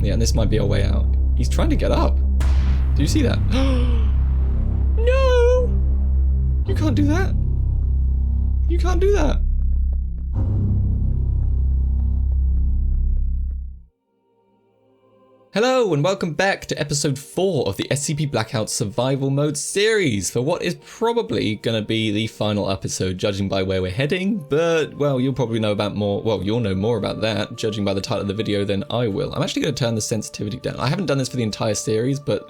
Yeah, and this might be our way out. He's trying to get up. Do you see that? No! You can't do that. You can't do that. Hello and welcome back to episode 4 of the SCP Blackout Survival Mode series for what is probably going to be the final episode, judging by where we're heading, but, well, you'll probably know about more, well, you'll know more about that, judging by the title of the video, than I will. I'm actually going to turn the sensitivity down. I haven't done this for the entire series, but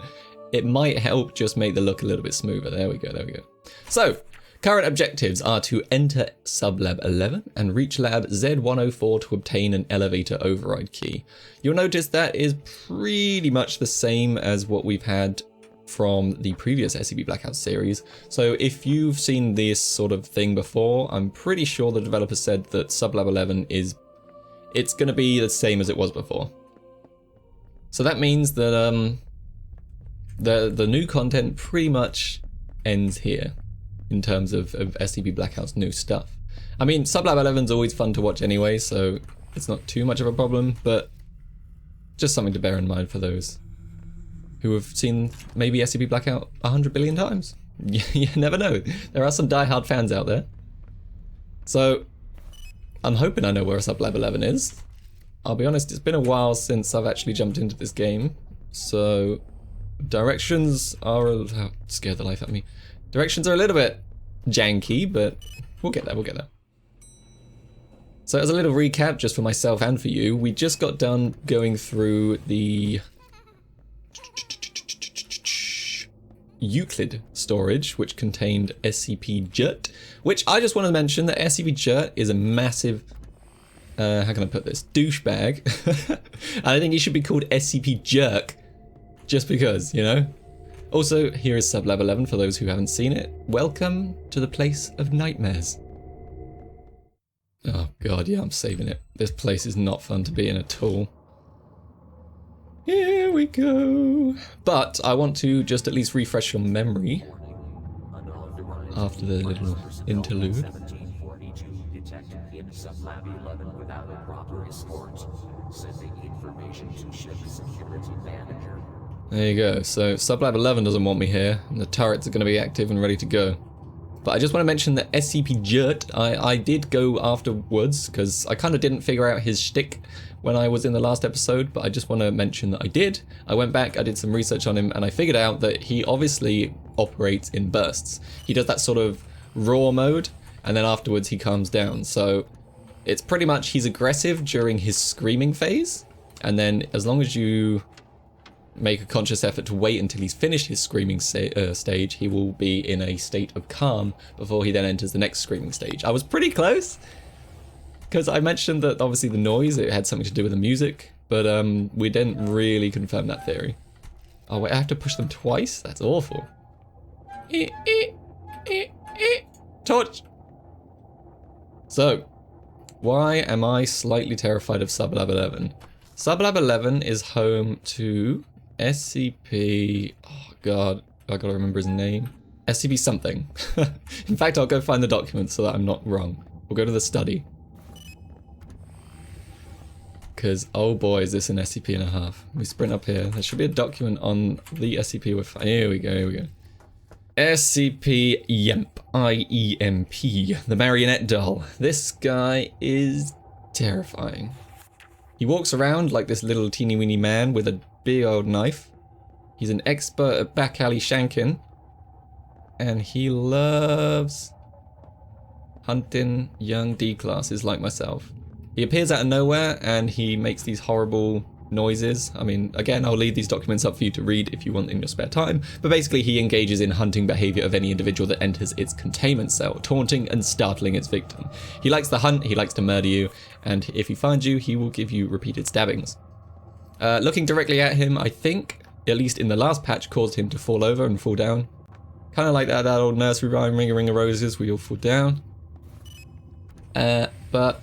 it might help just make the look a little bit smoother. There we go, there we go. So, current objectives are to enter Sublab 11 and reach Lab Z1.4 to obtain an elevator override key. You'll notice that is pretty much the same as what we've had from the previous SCP Blackout series. So if you've seen this sort of thing before, I'm pretty sure the developer said that Sublab 11 it's going to be the same as it was before. So that means that the new content pretty much ends here in terms of SCP Blackout's new stuff. I mean, Sublab 11's always fun to watch anyway, so it's not too much of a problem, but just something to bear in mind for those who have seen maybe SCP Blackout 100 billion times. You never know. There are some diehard fans out there. So, I'm hoping I know where Sublab 11 is. I'll be honest, it's been a while since I've actually jumped into this game, so directions are scare the life out of me. Directions are a little bit janky, but we'll get there, we'll get there. So as a little recap, just for myself and for you, we just got done going through the Euclid storage, which contained SCP-JERT, which I just want to mention that SCP-JERT is a massive, how can I put this, douchebag. I think he should be called SCP-JERK, just because, you know? Also, here is Sublab 11 for those who haven't seen it. Welcome to the place of nightmares. Oh god, yeah, I'm saving it. This place is not fun to be in at all. Here we go. But I want to just at least refresh your memory after the little interlude. There you go, so Sublab 11 doesn't want me here, and the turrets are going to be active and ready to go. But I just want to mention that SCP-JERT, I did go afterwards, because I kind of didn't figure out his shtick when I was in the last episode, but I just want to mention that I did. I went back, I did some research on him, and I figured out that he obviously operates in bursts. He does that sort of raw mode, and then afterwards he calms down. So it's pretty much he's aggressive during his screaming phase, and then as long as you make a conscious effort to wait until he's finished his screaming stage, he will be in a state of calm before he then enters the next screaming stage. I was pretty close, because I mentioned that obviously the noise, it had something to do with the music, but we didn't really confirm that theory. Oh wait, I have to push them twice? That's awful. Torch! So, why am I slightly terrified of Sublab 11? Sublab 11 is home to SCP... oh god, I gotta remember his name. SCP something. In fact, I'll go find the document so that I'm not wrong. We'll go to the study. Because, oh boy, is this an SCP and a half. We sprint up here. There should be a document on the SCP we're finding. Here we go, here we go. SCP-IEMP. I-E-M-P. The marionette doll. This guy is terrifying. He walks around like this little teeny weeny man with a big old knife. He's an expert at back alley shanking. And he loves hunting young D-classes like myself. He appears out of nowhere and he makes these horrible noises. I mean, again, I'll leave these documents up for you to read if you want in your spare time. But basically he engages in hunting behavior of any individual that enters its containment cell, taunting and startling its victim. He likes to hunt, he likes to murder you, and if he finds you, he will give you repeated stabbings. Looking directly at him, I think, at least in the last patch, caused him to fall over and fall down. Kind of like that old nursery rhyme, ring a ring of roses, we all fall down. But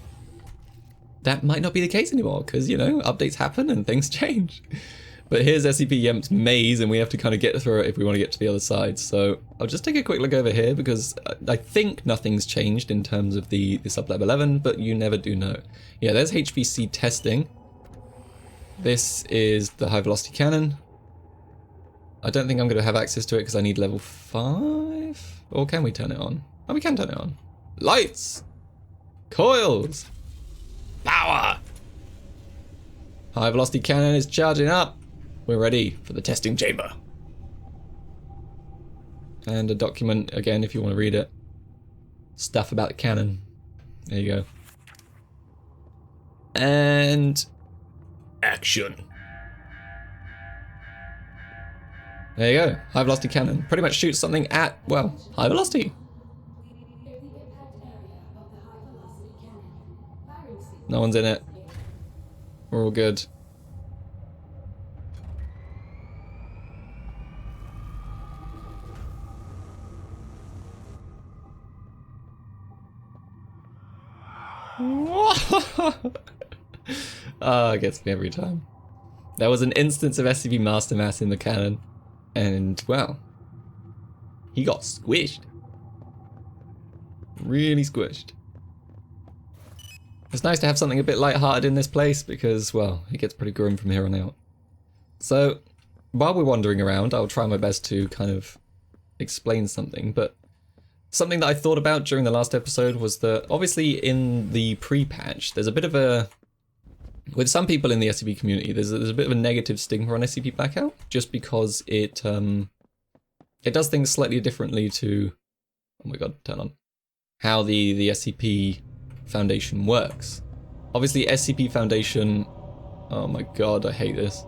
that might not be the case anymore, because, you know, updates happen and things change. But here's SCP-IEMP's maze, and we have to kind of get through it if we want to get to the other side. So I'll just take a quick look over here, because I think nothing's changed in terms of the Sublab 11, but you never do know. Yeah, there's HVC testing. This is the high velocity cannon. I don't think I'm going to have access to it because I need level 5. Or can we turn it on? Oh, we can turn it on. Lights! Coils! Power! High velocity cannon is charging up. We're ready for the testing chamber. And a document, again, if you want to read it. Stuff about the cannon. There you go. And action. There you go. High velocity cannon. Pretty much shoots something at, well, high velocity. No one's in it. We're all good. It gets me every time. There was an instance of SCP Master Mass in the cannon, and, well, he got squished. Really squished. It's nice to have something a bit lighthearted in this place because, well, it gets pretty grim from here on out. So, while we're wandering around, I'll try my best to kind of explain something, but something that I thought about during the last episode was that, obviously, in the pre-patch, there's a bit of a... With some people in the SCP community, there's a bit of a negative stigma on SCP Blackout, just because it does things slightly differently to... Oh my god, turn on. How the SCP Foundation works. Obviously, SCP Foundation... Oh my god, I hate this.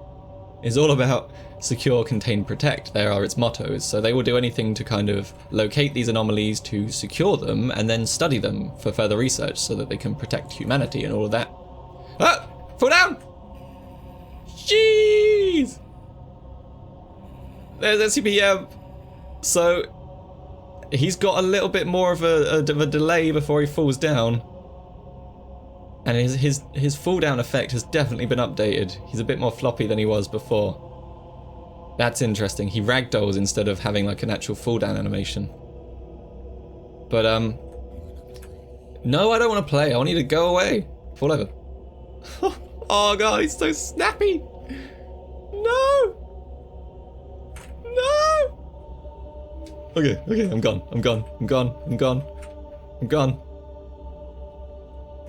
Is all about secure, contain, protect. There are its mottos, so they will do anything to kind of locate these anomalies, to secure them, and then study them for further research so that they can protect humanity and all of that. Ah! Fall down! Jeez! There's SCP-IEMP. So, he's got a little bit more of a delay before he falls down. And his fall down effect has definitely been updated. He's a bit more floppy than he was before. That's interesting. He ragdolls instead of having like an actual fall down animation. But no, I don't want to play. I want you to go away. Fall over. Oh god, he's so snappy. No. No. Okay, I'm gone. I'm gone.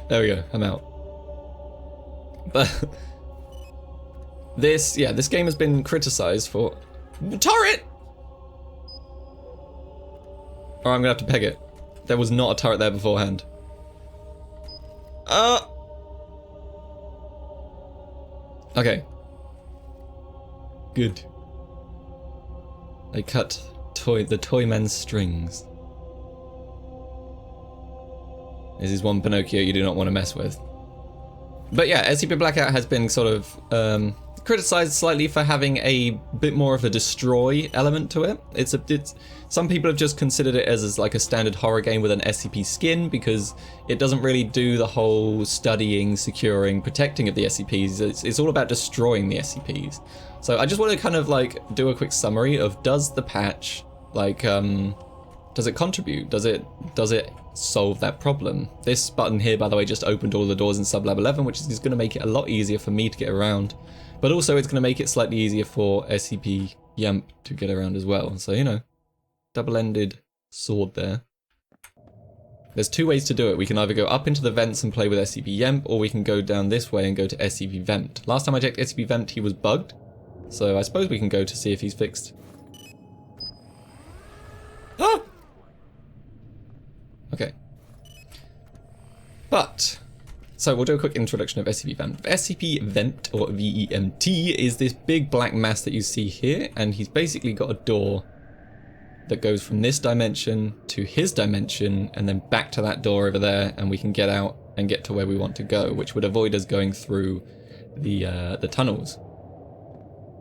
There we go, I'm out. But this game has been criticized for turret! Or I'm gonna have to peg it. There was not a turret there beforehand. Okay. Good. I cut the toy man's strings. This is one Pinocchio you do not want to mess with. But yeah, SCP Blackout has been sort of criticized slightly for having a bit more of a destroy element to it. Some people have just considered it as like a standard horror game with an SCP skin because it doesn't really do the whole studying, securing, protecting of the SCPs. It's all about destroying the SCPs. So I just want to kind of like do a quick summary of, does the patch like does it contribute? Does it solve that problem? This button here, by the way, just opened all the doors in Sublab 11, which is going to make it a lot easier for me to get around. But also it's going to make it slightly easier for SCP-IEMP to get around as well. So, you know, double-ended sword there. There's two ways to do it. We can either go up into the vents and play with SCP-IEMP, or we can go down this way and go to SCP-VEMT. Last time I checked SCP-VEMT, he was bugged. So I suppose we can go to see if he's fixed. Ah! Okay. But, so we'll do a quick introduction of SCP-VEMT. SCP-VEMT, or VEMT, is this big black mass that you see here, and he's basically got a door that goes from this dimension to his dimension, and then back to that door over there, and we can get out and get to where we want to go, which would avoid us going through the tunnels.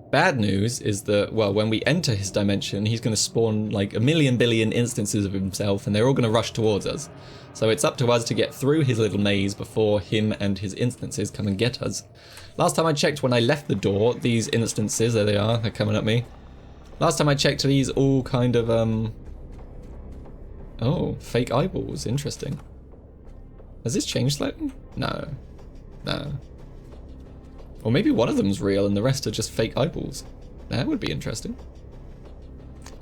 Bad news is that, well, when we enter his dimension, he's going to spawn like a million billion instances of himself, and they're all going to rush towards us. So it's up to us to get through his little maze before him and his instances come and get us. Last time I checked, when I left the door, these instances, there they are, they're coming at me. Last time I checked, these all kind of, oh, fake eyeballs, interesting. Has this changed slightly? No. No. Or maybe one of them's real and the rest are just fake eyeballs. That would be interesting.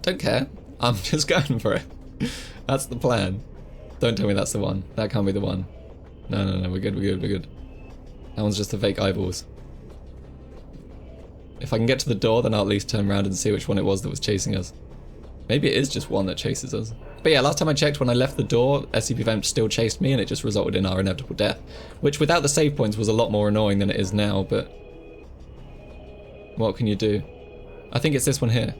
Don't care. I'm just going for it. That's the plan. Don't tell me that's the one. That can't be the one. No, no, no, we're good, we're good, we're good. That one's just the fake eyeballs. If I can get to the door, then I'll at least turn around and see which one it was that was chasing us. Maybe it is just one that chases us. But yeah, last time I checked, when I left the door, SCP-VEMT still chased me and it just resulted in our inevitable death. Which without the save points was a lot more annoying than it is now, but... what can you do? I think it's this one here.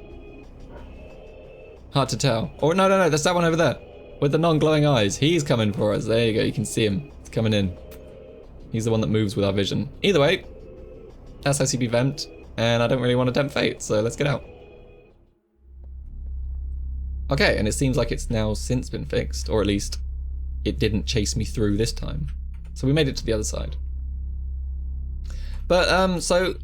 Hard to tell. Or no, no, no, that's that one over there. With the non-glowing eyes. He's coming for us. There you go, you can see him. He's coming in. He's the one that moves with our vision. Either way, that's SCP-VEMT, and I don't really want to tempt fate, so let's get out. Okay, and it seems like it's now since been fixed, or at least it didn't chase me through this time. So we made it to the other side. But, so,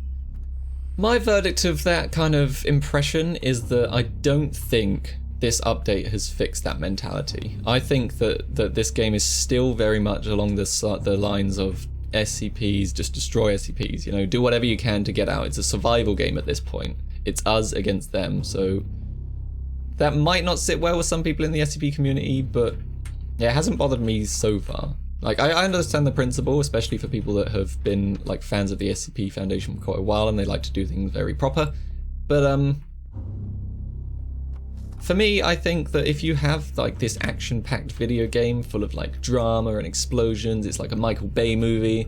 my verdict of that kind of impression is that I don't think this update has fixed that mentality. I think that this game is still very much along the lines of SCPs, just destroy SCPs, you know, do whatever you can to get out. It's a survival game at this point. It's us against them, so that might not sit well with some people in the SCP community, but yeah, it hasn't bothered me so far. Like, I understand the principle, especially for people that have been like fans of the SCP Foundation for quite a while and they like to do things very proper, but for me, I think that if you have like this action-packed video game full of like drama and explosions, it's like a Michael Bay movie,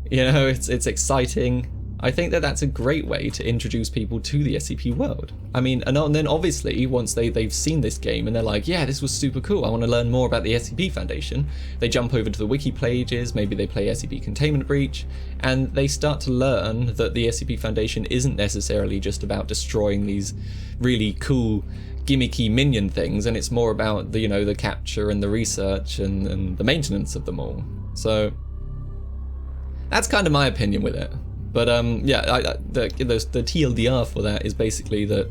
you know, it's exciting. I think that that's a great way to introduce people to the SCP world. I mean, and then obviously once they've seen this game and they're like, yeah, this was super cool, I want to learn more about the SCP Foundation, they jump over to the wiki pages, maybe they play SCP Containment Breach, and they start to learn that the SCP Foundation isn't necessarily just about destroying these really cool gimmicky minion things, and it's more about the, you know, the capture and the research and the maintenance of them all. So that's kind of my opinion with it. But yeah, the TLDR for that is basically that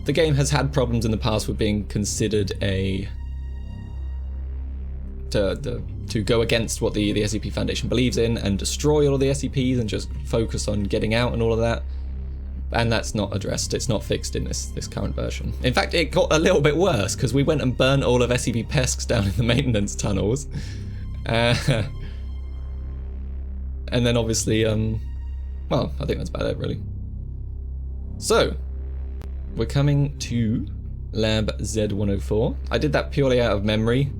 the game has had problems in the past with being considered to go against what the SCP Foundation believes in and destroy all of the SCPs and just focus on getting out and all of that. And that's not addressed, it's not fixed in this current version. In fact, it got a little bit worse, because we went and burnt all of SCP Pesks down in the maintenance tunnels. And then obviously, well, I think that's about it, really. So, we're coming to Lab Z104. I did that purely out of memory.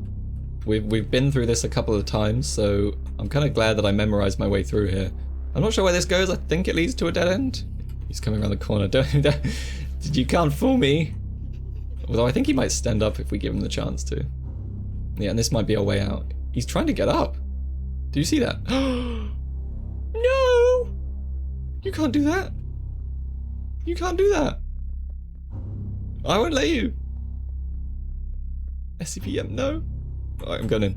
We've been through this a couple of times, so I'm kind of glad that I memorized my way through here. I'm not sure where this goes, I think it leads to a dead end. He's coming around the corner. You can't fool me. Although I think he might stand up if we give him the chance to. Yeah, and this might be our way out. He's trying to get up. Do you see that? No! You can't do that. You can't do that. I won't let you. SCP-IEMP, no. Alright, I'm going in.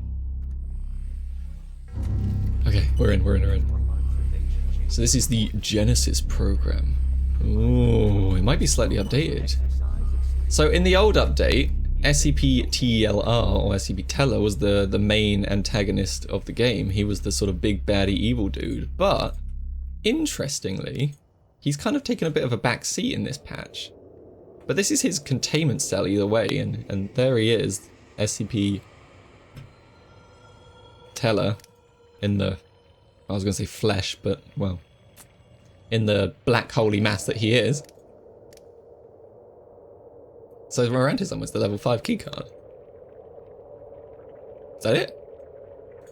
Okay, we're in. So this is the Genesis program. Ooh, it might be slightly updated. So in the old update, SCP-TELR or SCP-TELR was the main antagonist of the game. He was the sort of big baddie evil dude. But interestingly, he's kind of taken a bit of a back seat in this patch. But this is his containment cell either way, and there he is, SCP-TELR in the, I was going to say flesh, but well, in the black holy mass that he is. So Morantism was the level 5 keycard. Is that it?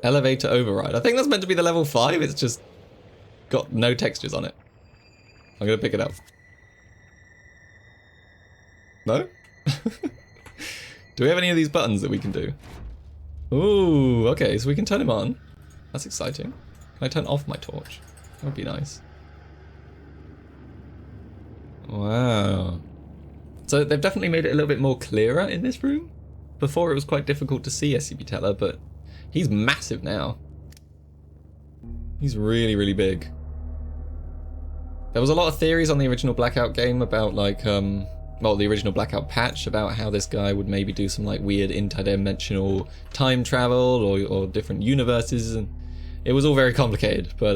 Elevator override. I think that's meant to be the level 5, it's just got no textures on it. I'm gonna pick it up. No? Do we have any of these buttons that we can do? Ooh, okay, so we can turn him on. That's exciting. Can I turn off my torch? That would be nice. Wow. So they've definitely made it a little bit more clearer in this room. Before it was quite difficult to see SCP-TELR, but he's massive now. He's really, really big. There was a lot of theories on the original Blackout game about like, well, the original Blackout patch about how this guy would maybe do some like weird interdimensional time travel or different universes, and it was all very complicated, but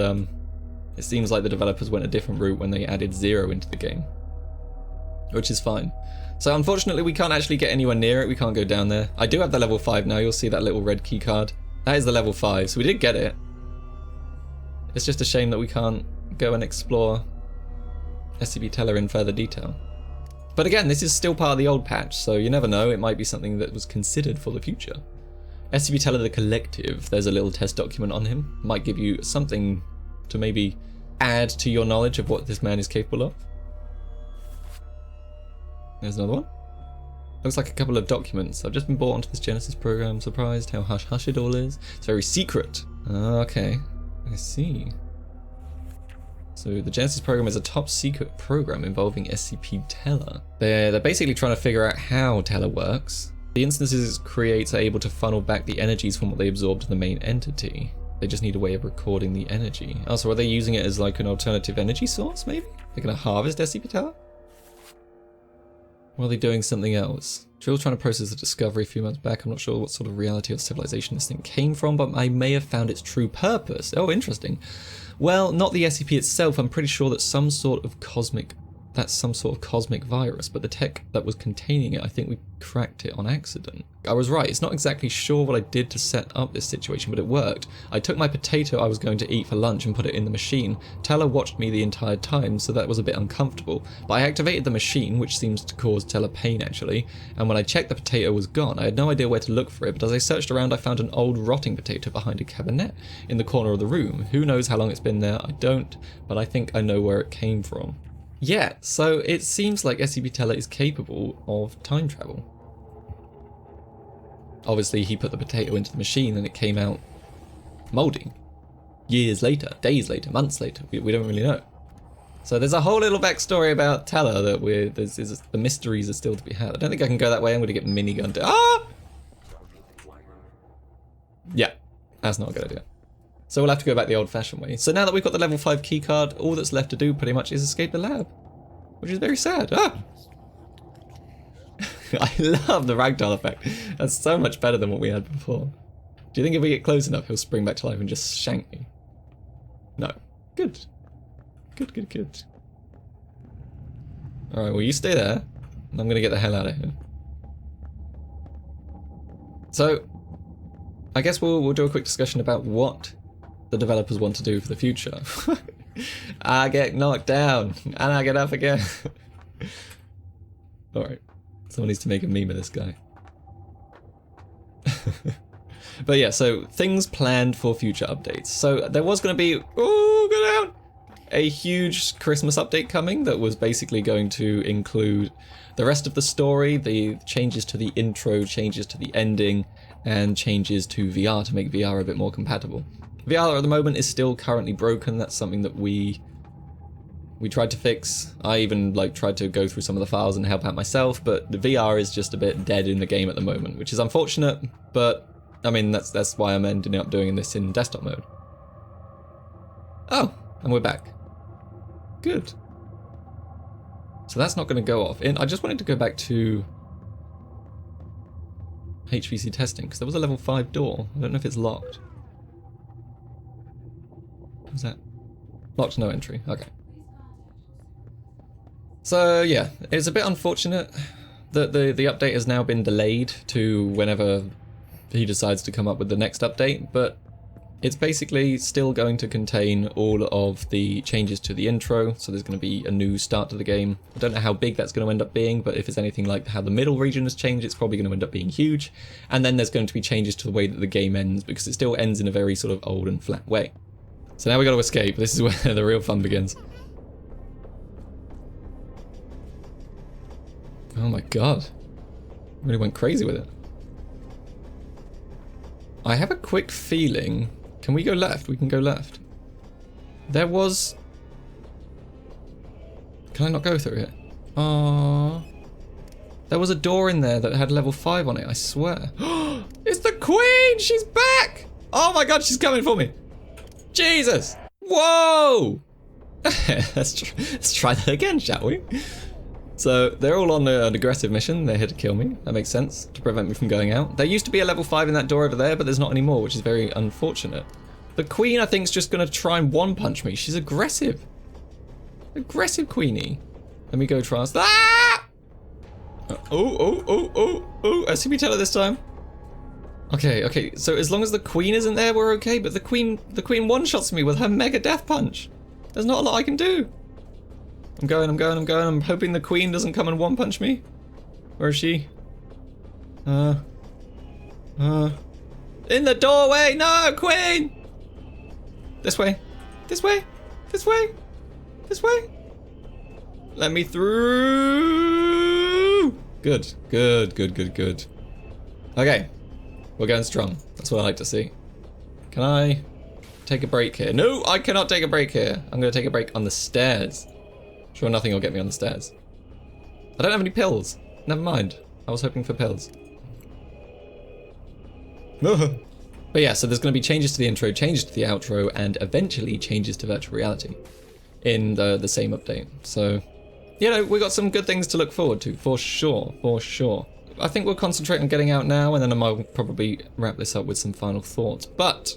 It seems like the developers went a different route when they added 0 into the game, which is fine. So unfortunately we can't actually get anywhere near it, we can't go down there. I do have the level 5 now, you'll see that little red key card. That is the level 5, so we did get it. It's just a shame that we can't go and explore SCP-TELR in further detail. But again, this is still part of the old patch, so you never know, it might be something that was considered for the future. SCP-TELR the Collective, there's a little test document on him. Might give you something to maybe add to your knowledge of what this man is capable of. There's another one. Looks like a couple of documents. I've just been brought onto this Genesis program. Surprised how hush-hush it all is. It's very secret. Okay, I see. So the Genesis program is a top secret program involving SCP-TELR. They're basically trying to figure out how TELR works. The instances it creates are able to funnel back the energies from what they absorb to the main entity. They just need a way of recording the energy. Oh, so are they using it as like an alternative energy source, maybe? They're gonna harvest SCP-TELR? Or are they doing something else? Drill's trying to process the discovery a few months back. I'm not sure what sort of reality or civilization this thing came from, but I may have found its true purpose. Oh, interesting. Well, not the SCP itself. I'm pretty sure that's some sort of cosmic virus, but the tech that was containing it, I think we cracked it on accident. I was right, it's not exactly sure what I did to set up this situation, but it worked. I took my potato I was going to eat for lunch and put it in the machine. TELR watched me the entire time, so that was a bit uncomfortable. But I activated the machine, which seems to cause TELR pain actually, and when I checked, the potato was gone. I had no idea where to look for it, but as I searched around I found an old rotting potato behind a cabinet in the corner of the room. Who knows how long it's been there? I don't, but I think I know where it came from. Yeah, so it seems like SCP-TELR is capable of time travel. Obviously he put the potato into the machine and it came out mouldy. Years later, days later, months later, we don't really know. So there's a whole little backstory about TELR that the mysteries are still to be had. I don't think I can go that way, I'm going to get minigunned. Ah! Yeah, that's not a good idea. So we'll have to go back the old-fashioned way. So now that we've got the level 5 keycard, all that's left to do pretty much is escape the lab. Which is very sad. Ah! I love the ragdoll effect. That's so much better than what we had before. Do you think if we get close enough, he'll spring back to life and just shank me? No. Good. Good, good, good. Alright, well you stay there. And I'm gonna get the hell out of here. So, I guess we'll do a quick discussion about what the developers want to do for the future. I get knocked down and I get up again. Alright, someone needs to make a meme of this guy. But yeah, so things planned for future updates. So there was going to be, oh, go down, a huge Christmas update coming that was basically going to include the rest of the story, the changes to the intro, changes to the ending, and changes to VR to make VR a bit more compatible. VR at the moment is still currently broken. That's something that we tried to fix. I even tried to go through some of the files and help out myself, but the VR is just a bit dead in the game at the moment, which is unfortunate, but I mean that's why I'm ending up doing this in desktop mode. Oh, and we're back. Good. So that's not going to go off. I just wanted to go back to HVC testing, because there was a level 5 door. I don't know if it's locked. What's that? Locked, no entry. Okay. So yeah, it's a bit unfortunate that the update has now been delayed to whenever he decides to come up with the next update, but it's basically still going to contain all of the changes to the intro, so there's going to be a new start to the game. I don't know how big that's going to end up being, but if it's anything like how the middle region has changed, it's probably going to end up being huge. And then there's going to be changes to the way that the game ends, because it still ends in a very sort of old and flat way. So now we got to escape. This is where the real fun begins. Oh my god. Really went crazy with it. I have a quick feeling... Can we go left? We can go left. There was... Can I not go through it? Aww. There was a door in there that had level 5 on it, I swear. It's the Queen! She's back! Oh my god, she's coming for me! Jesus! Whoa! let's try that again, shall we? So they're all on an aggressive mission. They're here to kill me. That makes sense, to prevent me from going out. There used to be a level 5 in that door over there, but there's not anymore, which is very unfortunate. The queen, I think, is just going to try and one-punch me. She's aggressive. Aggressive queenie. Let me go try. Ah! Oh. SCP-TELR this time. Okay. So as long as the queen isn't there, we're okay. But the queen one-shots me with her mega death punch. There's not a lot I can do. I'm going. I'm hoping the queen doesn't come and one-punch me. Where is she? In the doorway! No, queen! This way. Let me through! Good. Okay. We're going strong. That's what I like to see. Can I take a break here? No, I cannot take a break here. I'm going to take a break on the stairs. Sure, nothing will get me on the stairs. I don't have any pills. Never mind. I was hoping for pills. But yeah, so there's going to be changes to the intro, changes to the outro, and eventually changes to virtual reality in the same update. So, you know, we've got some good things to look forward to, for sure. I think we'll concentrate on getting out now, and then I'll probably wrap this up with some final thoughts. But,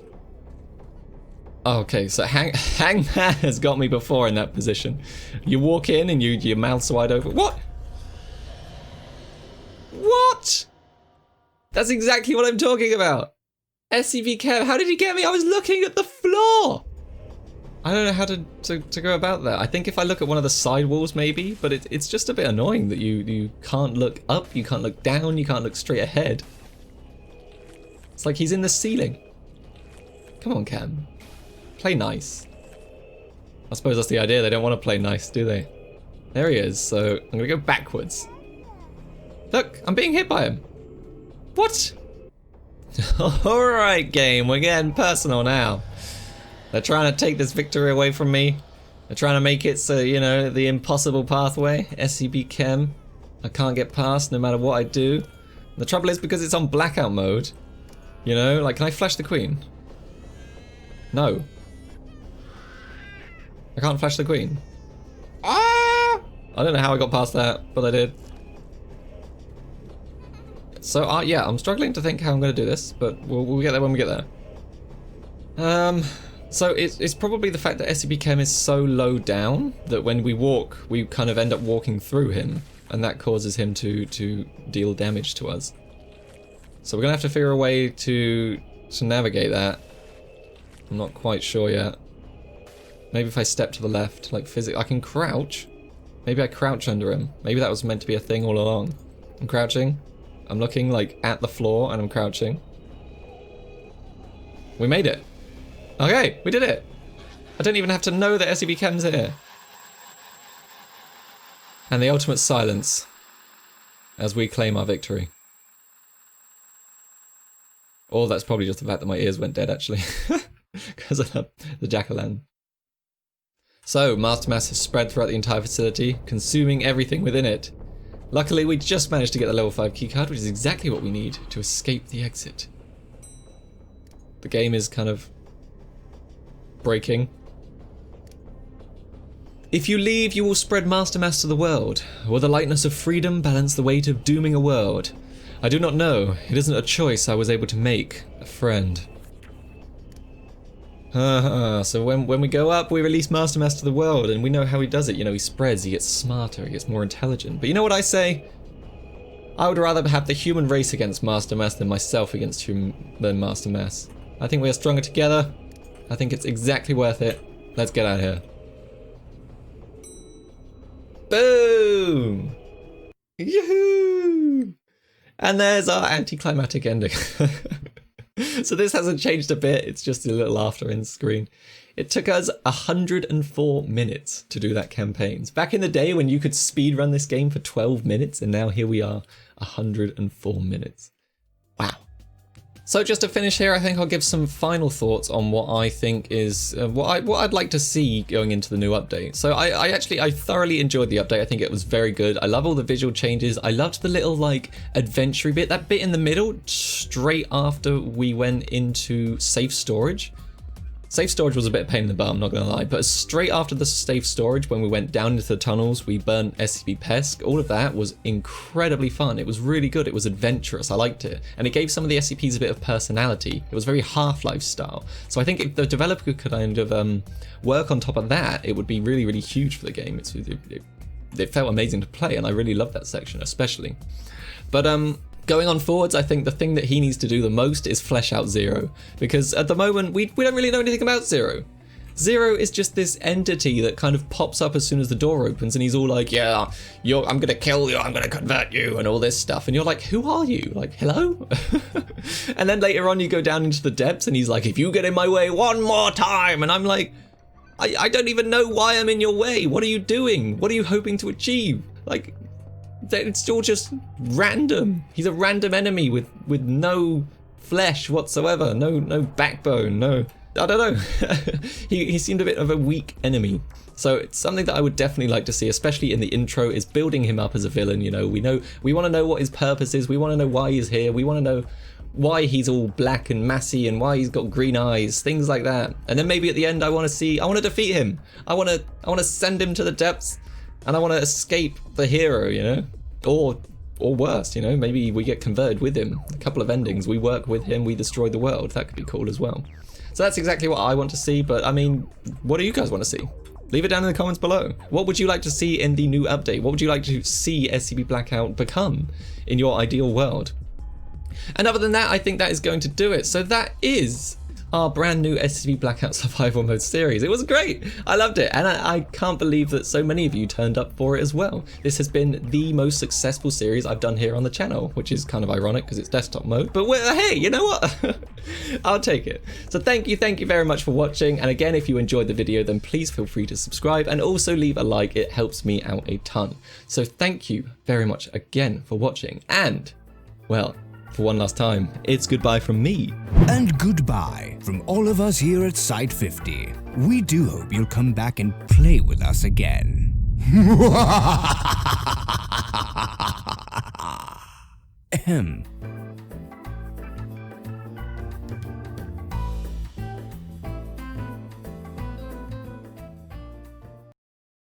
okay, so Hangman has got me before in that position. You walk in and your mouth's wide open. What? That's exactly what I'm talking about. SCP-Kev, how did he get me? I was looking at the floor. I don't know how to go about that. I think if I look at one of the side walls maybe, but it's just a bit annoying that you can't look up, you can't look down, you can't look straight ahead. It's like he's in the ceiling. Come on, Cam. Play nice. I suppose that's the idea. They don't want to play nice, do they? There he is. So I'm going to go backwards. Look, I'm being hit by him. What? Alright, game. We're getting personal now. They're trying to take this victory away from me. They're trying to make it so, you know, the impossible pathway. SCP-Chem. I can't get past no matter what I do. And the trouble is because it's on blackout mode. You know, like, can I flash the queen? No. I can't flash the queen. Ah! I don't know how I got past that, but I did. So, yeah, I'm struggling to think how I'm going to do this, but we'll get there when we get there. So it's probably the fact that SCP-Chem is so low down that when we walk, we kind of end up walking through him, and that causes him to deal damage to us. So we're going to have to figure a way to navigate that. I'm not quite sure yet. Maybe if I step to the left, like physically, I can crouch. Maybe I crouch under him. Maybe that was meant to be a thing all along. I'm crouching. I'm looking like at the floor and I'm crouching. We made it. Okay, we did it. I don't even have to know that SCP-Chem's here. And the ultimate silence as we claim our victory. Or that's probably just the fact that my ears went dead actually. Because of the jack-o'-lantern. So, master mass has spread throughout the entire facility, consuming everything within it. Luckily, we just managed to get the level 5 keycard, which is exactly what we need to escape the exit. The game is kind of breaking. If you leave, you will spread master mass to the world. Will the lightness of freedom balance the weight of dooming a world? I do not know. It isn't a choice I was able to make. A friend. So when we go up, we release master mass to the world, and we know how he does it. You know, he spreads, he gets smarter, he gets more intelligent. But you know what I say? I would rather have the human race against master mass than myself against master mass. I think we are stronger together. I think it's exactly worth it. Let's get out of here. Boom! Yoo-hoo! And there's our anticlimactic ending. So this hasn't changed a bit, it's just a little after end screen. It took us 104 minutes to do that campaign. Back in the day when you could speedrun this game for 12 minutes, and now here we are, 104 minutes. Wow. So just to finish here, I think I'll give some final thoughts on what I think is, what I'd like to see going into the new update. So I thoroughly enjoyed the update. I think it was very good. I love all the visual changes. I loved the little like adventure bit, that bit in the middle, straight after we went into safe storage. Safe storage was a bit of pain in the butt, I'm not gonna lie, but straight after the safe storage, when we went down into the tunnels, we burnt SCP-Pesk, all of that was incredibly fun. It was really good, it was adventurous, I liked it. And it gave some of the SCPs a bit of personality. It was very Half-Life style. So I think if the developer could kind of work on top of that, it would be really, really huge for the game. It felt amazing to play, and I really loved that section, especially. But going on forwards, I think the thing that he needs to do the most is flesh out Zero, because at the moment we don't really know anything about Zero. Zero is just this entity that kind of pops up as soon as the door opens, and he's all like, yeah, I'm gonna kill you, I'm gonna convert you, and all this stuff, and you're like, who are you? Like, hello? And then later on you go down into the depths and he's like, if you get in my way one more time, and I'm like, I don't even know why I'm in your way. What are you doing? What are you hoping to achieve? Like, it's all just random. He's a random enemy with no flesh whatsoever, no backbone, no, I don't know. he seemed a bit of a weak enemy. So it's something that I would definitely like to see, especially in the intro, is building him up as a villain. You know, we want to know what his purpose is. We want to know why he's here. We want to know why he's all black and massy and why he's got green eyes, things like that. And then maybe at the end I want to defeat him. I want to send him to the depths, and I want to escape the hero, you know? Or worse, you know, maybe we get converted with him. A couple of endings, we work with him, we destroy the world. That could be cool as well. So that's exactly what I want to see, but I mean, what do you guys want to see? Leave it down in the comments below. What would you like to see in the new update? What would you like to see SCP Blackout become in your ideal world? And other than that, I think that is going to do it. So that is our brand new SCP Blackout Survival Mode series. It was great. I loved it. And I can't believe that so many of you turned up for it as well. This has been the most successful series I've done here on the channel, which is kind of ironic because it's desktop mode. But hey, you know what? I'll take it. So thank you very much for watching. And again, if you enjoyed the video, then please feel free to subscribe and also leave a like. It helps me out a ton. So thank you very much again for watching. And, well, for one last time, it's goodbye from me. And goodbye from all of us here at Site 50. We do hope you'll come back and play with us again. Ahem.